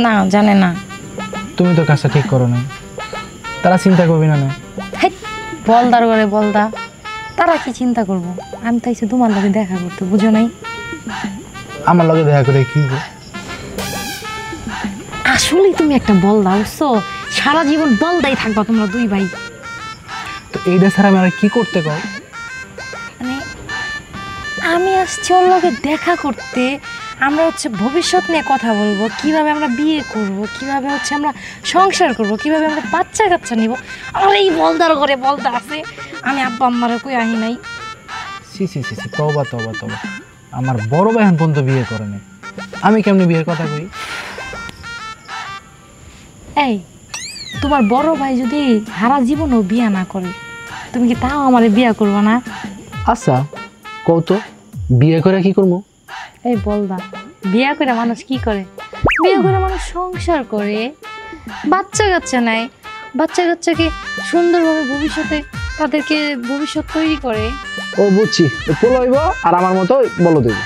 না, জানে না। তুমি তো কাজটা ঠিক করো না, তারা চিন্তা করবি না? বলদার ঘরে বলদা, তারা কি চিন্তা করব? আমি তো এসে তোমার লগে দেখা করতে, বুঝো নাই? আমার লগে দেখা করে কি? আসলেই তুমি একটা বলদা, বুঝছো? সারা জীবন বলদাই থাকবা তোমরা দুই ভাই। তো এইটা ছাড়া আমি আর কি করতে কও? মানে আমি আসছি ওর লগে দেখা করতে, আমরা হচ্ছে ভবিষ্যৎ নিয়ে কথা বলবো, কিভাবে আমরা বিয়ে করব, কিভাবে হচ্ছে আমরা সংসার করব, কিভাবে আমরা বাচ্চা কাচ্চা নিব। আমার এই বলদার ঘরে বলদা আছে, আমি আব্বা আম্মারে কই আহি নাই। সি সি সি, তওবা তওবা তওবা, আমার বড় ভাই এখন পর্যন্ত বিয়ে করে নাই, আমি কেমনে বিয়ের কথা কই? এই তোমার বড় ভাই যদি সারা জীবনও বিয়ে না করে, তুমি কি তাও আমারে বিয়ে করবো না? আচ্ছা কও তো, বিয়ে করে কি করবো? এই বলদা, বিয়ে করে মানুষ কি করে? বিয়ে করে মানুষ সংসার করে, বাচ্চা কাচ্চা নেয়, বাচ্চা কাচ্চাকে সুন্দরভাবে ভবিষ্যতে তাদেরকে ভবিষ্যৎ তৈরি করে। ও বুঝছি, পোলো হইব আর আমার মতো বলো দেব।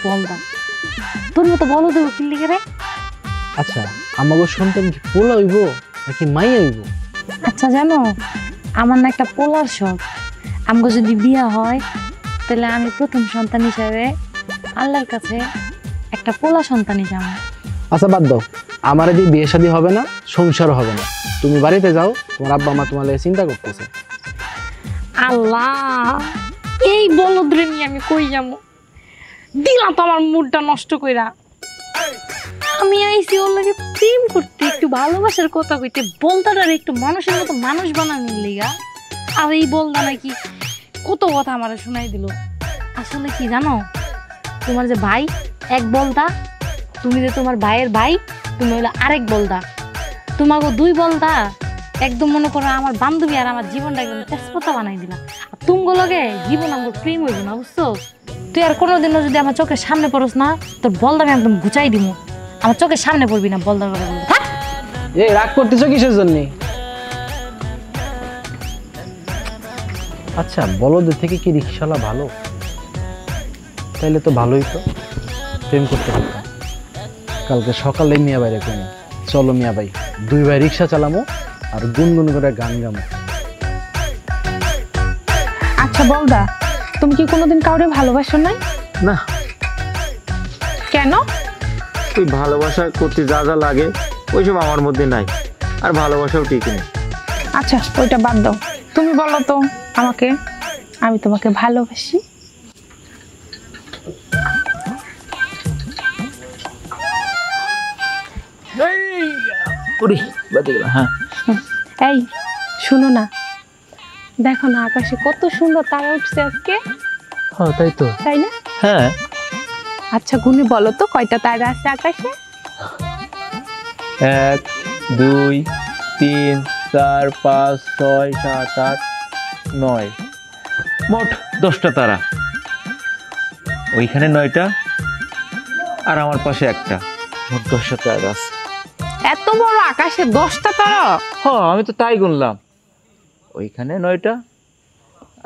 বলদা, তোর মতো বলো দেবো কি লিখে রে? আচ্ছা আমাকে সন্তান কি পোলা হইব নাকি মাই হইব? আচ্ছা জানো, আমার না একটা পোলার শখ, আমাকে যদি বিয়ে হয় তাহলে আমি প্রথম সন্তান হিসাবে আল্লাহর কাছে একটা পোলা সন্তান হিসাবে। আচ্ছা বাদ দাও, আমার যদি বিয়ে শাদী হবে না, সংসারও হবে না, তুমি বাড়িতে যাও, তোমার আব্বা মা তোমার লাগে চিন্তা করতেছে। আল্লাহ, এই বলদ্রে নিয়ে আমি কই যাবো? দিলা তো আমার মুডটা নষ্ট কইরা। আমি আইছি ওর লাগে প্রেম করতে, একটু ভালোবাসার কথা কইতে, বলদাটার একটু মানুষের মতো মানুষ বানানোর লিগা। আর এই বলদা নাকি কত কথা আমার শোনাই দিল। আসলে কি জানো, তোমার যে ভাই এক বলদা, তুমি যে তোমার ভাইয়ের ভাই, তুমি হইলো আরেক বলদা, তোমাকে দুই বলদা একদম মনে করো আমার বান্ধবী আর আমার জীবনটা একদম তেজপাতা বানাই দিলা। আর তুমগো লগে জীবন আমার প্রেম হইব না, বুঝছো? তুই আর কোনোদিনও যদি আমার চোখের সামনে পড়স না, তোর বলদা আমি একদম গুচাই দিব। আমার চোখের সামনে পড়বি না, বলদা করে বলবো। এই রাগ করতেছো কিসের জন্য? আচ্ছা বলদের থেকে কি রিকশাওয়ালা ভালো? তাইলে তো ভালোই, তো প্রেম করতে পারতাম। কালকে সকালে মিয়া বাইরে কেন, চলো মিয়া ভাই 2 ভাই রিক্সা চালামো আর গুনগুন করে গান গামো। আচ্ছা বলদা, তুমি কি কোনোদিন কাউরে ভালোবাসো নাই? না, কেন? তুই ভালোবাসা করতে যা যা লাগে ওইসব আমার মধ্যে নাই, আর ভালোবাসাও ঠিক নেই। আচ্ছা ওইটা বাদ দাও, তুমি বলো তো আমাকে, আমি তোমাকে ভালোবাসি। হ্যাঁ, এই শুনো না, দেখো না আকাশে কত সুন্দর তারা উঠছে আজকে। তাই তো। তাই না? হ্যাঁ। আচ্ছা গুনে বলো তো কয়টা তারা আছে আকাশে? 1 2 3 4 5 6 7 8 9, মোট 10টা তারা। ওইখানে 9টা আর আমার পাশে একটা, মোট 10টা তারা আছে। এত বড় আকাশে 10টা তারা? হ্যাঁ, আমি তো তাই গুনলাম। ওইখানে 9টা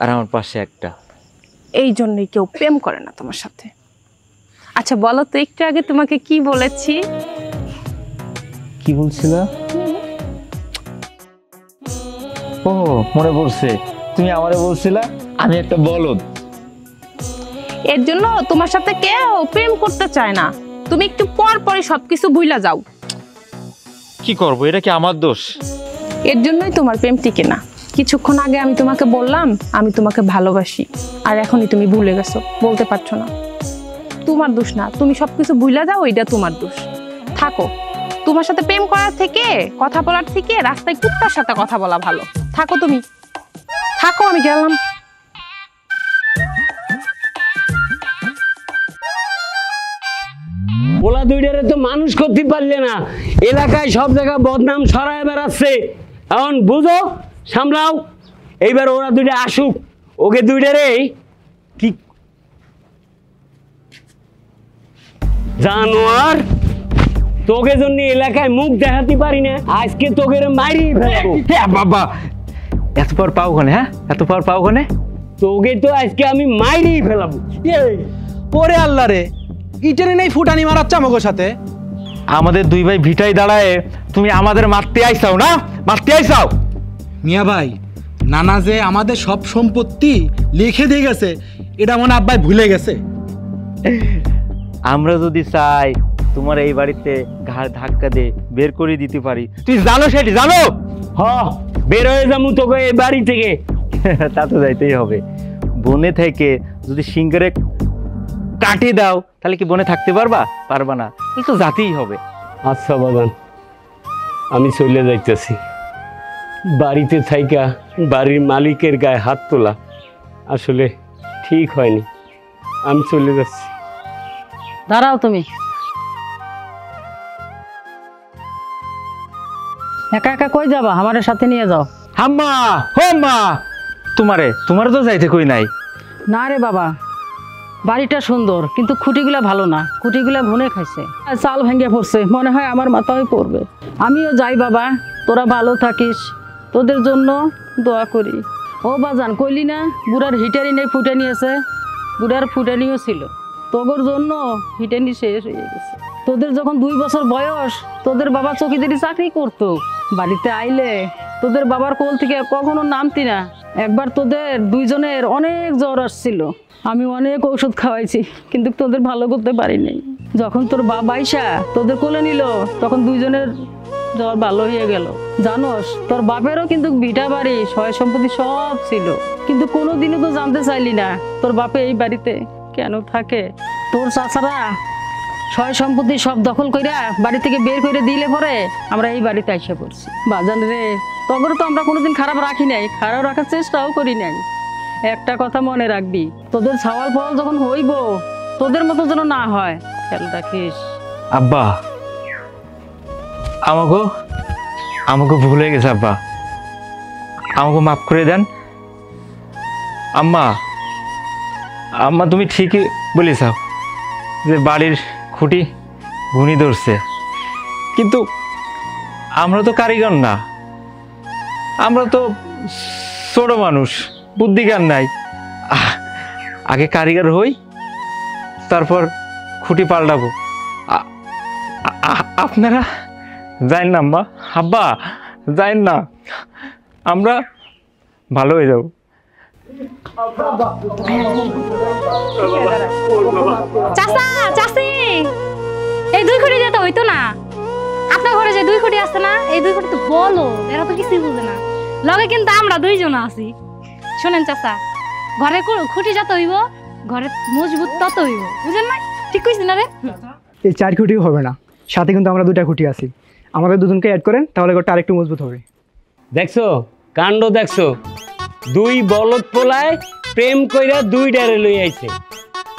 আর আমার পাশে একটা। এই জন্যই কেউ প্রেম করে না তোমার সাথে। আচ্ছা বলো তো, একটু আগে তোমাকে কি বলেছি? কি বলছিল? ও মনে পড়ছে, তুমি আমারে বলছিলা আমি একটা বলদ। এর জন্য তোমার সাথে কেউ প্রেম করতে চায় না। তুমি একটু পর পরই সবকিছু ভুলে যাও। কি করব, এটা কি আমার দোষ? এর জন্যই তোমার প্রেম টিকে না। কিছুক্ষণ আগে আমি তোমাকে বললাম আমি তোমাকে ভালোবাসি, আর এখনই তুমি ভুলে গেছো, বলতে পারছো না। তোমার দোষ না, তুমি সবকিছু ভুলে যাও, এটা তোমার দোষ। থাকো, তোমার সাথে প্রেম করার থেকে, কথা বলার থেকে রাস্তায় কুত্তার সাথে কথা বলা ভালো। থাকো তুমি, থাকো, আমি গেলাম। ওলা দুইটারে তো মানুষ করতে পারলে না, এলাকায় সব জায়গায় বদনাম ছড়ায় বেড়াচ্ছে। এখন বুঝো, সামলাও। এইবার ওরা দুইটা আসুক, ওকে দুইটারে কি জানোয়ার, তোকে জন্য এলাকায় মুখ দেখাতে পারি না, আজকে তোকে মারি ফেলবো। হ্যাঁ বাবা, এত পর পাও কোনে? হ্যাঁ, এত পর পাও কোনে? তোকে তো আজকে আমি মাইরি ফেলাবো। ওরে আল্লাহ রে, ইটেনে নেই ফুটানি মারাচ্ছে আমাকে সাথে। আমাদের 2 ভাই ভিটাই দাঁড়ায় তুমি আমাদের মারতে আইসাও না? মারতে আইসাও? মিয়া ভাই, নানা যে আমাদের সব সম্পত্তি লিখে দিয়ে গেছে, এটা মনে আব্বাই ভুলে গেছে। আমরা যদি চাই তোমার এই বাড়িতে ঘাড় ধাক্কা দিয়ে বের করে দিতে পারি। তুই জানো সেটি? জানো? হ, বের হয়ে যাবো তোকে এই বাড়ি থেকে। তা তো যাইতেই হবে। বনে থেকে যদি সিংহারে কাটি দাও তাহলে কি বনে থাকতে পারবা? পারবা না, তাহলে তো যাতেই হবে। আচ্ছা বাবান, আমি চলে যাইতেছি। বাড়িতে থাইকা বাড়ির মালিকের গায়ে হাত তোলা আসলে ঠিক হয়নি। আমি চলে যাচ্ছি। দাঁড়াও, তুমি একা একা কই যাবা? আমাদের সাথে নিয়ে যাও। আম্মা, ও আম্মা, তোমারে তো যাইতে কই নাই। না রে বাবা, বাড়িটা সুন্দর কিন্তু খুঁটিগুলা ভালো না, খুঁটিগুলা ঘুনে খাইছে, চাল ভেঙে পড়ছে, মনে হয় আমার মাথায় পড়বে। আমিও যাই বাবা, তোরা ভালো থাকিস, তোদের জন্য দোয়া করি। ও বাজান, কইলি না বুড়ার হিটারি নেই, ফুটানি আছে? বুড়ার ফুটানিও ছিল, তোদের জন্য হিটানি শেষ হয়ে গেছে। তোদের যখন 2 বছর বয়স, তোদের বাবা চকিদারি চাকরি করতো। বাড়িতে আইলে তোদের বাবার কোল থেকে কখনো নামতি না। একবার তোদের 2 জনের অনেক জ্বর আসছিল, আমি অনেক ঔষধ খাওয়াইছি, কিন্তু তোদের ভালো করতে পারি নাই। যখন তোর বাবা আইসা তোদের কোলে নিল, তখন 2 জনের জ্বর ভালো হয়ে গেল। জানোস, তোর বাপেরও কিন্তু ভিটা বাড়ি, সয় সম্পত্তি সব ছিল, কিন্তু কোনোদিনও তো জানতে চাইলি না তোর বাপে এই বাড়িতে কেন থাকে। তোর চাচারা সয় সম্পত্তি সব দখল কইরা বাড়ি থেকে বের করে দিলে পরে আমরা এই বাড়িতে আইসা পড়ছি। বাজান রে, তখন তো আমরা কোনোদিন খারাপ রাখি নাই, খারাপ রাখার চেষ্টাও করি নাই। একটা কথা মনে রাখবি, তোদের ছাওয়াল ফল যখন হইব, তোদের মতো যেন না হয়, খেয়াল রাখিস। আব্বা, আমাকে ভুলে গেছে আব্বা, আমাকে মাফ করে দেন। আম্মা, তুমি ঠিকই বলেছ যে বাড়ির খুঁটি ঘুনি ধরছে, কিন্তু আমরা তো কারিগর না, আমরা তো ছোট মানুষ, বুদ্ধিজ্ঞান নাই। আগে কারিগর হই, তারপর খুঁটি পাল্টাবো। আপনারা যাইন না আম্মা, আব্বা যাইন না, আমরা ভালো হয়ে যাব। চাচা চাচি, এই 2 কোটি দিতে হইতো না? আপনার ঘরে যে 2 কোটি আছে না, এই 2 কোটি তো বলো, এরা তো কিছুই বুঝে না। লগে কিন্তু আমরা 2 জন আছি। শোনেন চাচা, ঘরে খুঁটি যত হইব, ঘরে মজবুত তত হইব, বুঝেন না? ঠিক কইছি না রে? এই 4 খুঁটিও হবে না, সাথে কিন্তু আমরা 2টা খুঁটি আছি। আমাদের দুজনকে অ্যাড করেন, তাহলে ঘরটা আরেকটু মজবুত হবে। দেখছো কাণ্ড, দেখছো 2 বলদ পোলায় প্রেম কইরা 2 ডারে লই আইছে।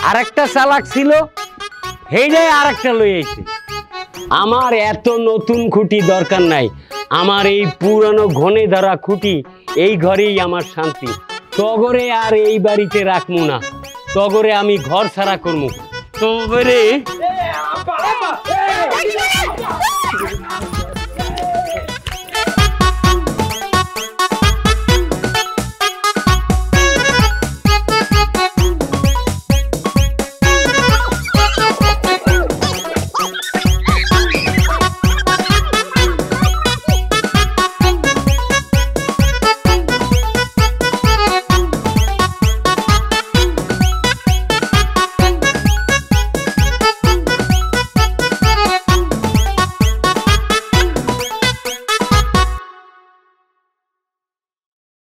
আরেকটা চালাক ছিল, হেইডাই আরেকটা লই আইছে। আমার এত নতুন খুঁটি দরকার নাই, আমার এই পুরানো ঘনে ধরা খুঁটি, এই ঘরেই আমার শান্তি। তগরে আর এই বাড়িতে রাখমু না, তগরে আমি ঘর ছাড়া করমু। তগরে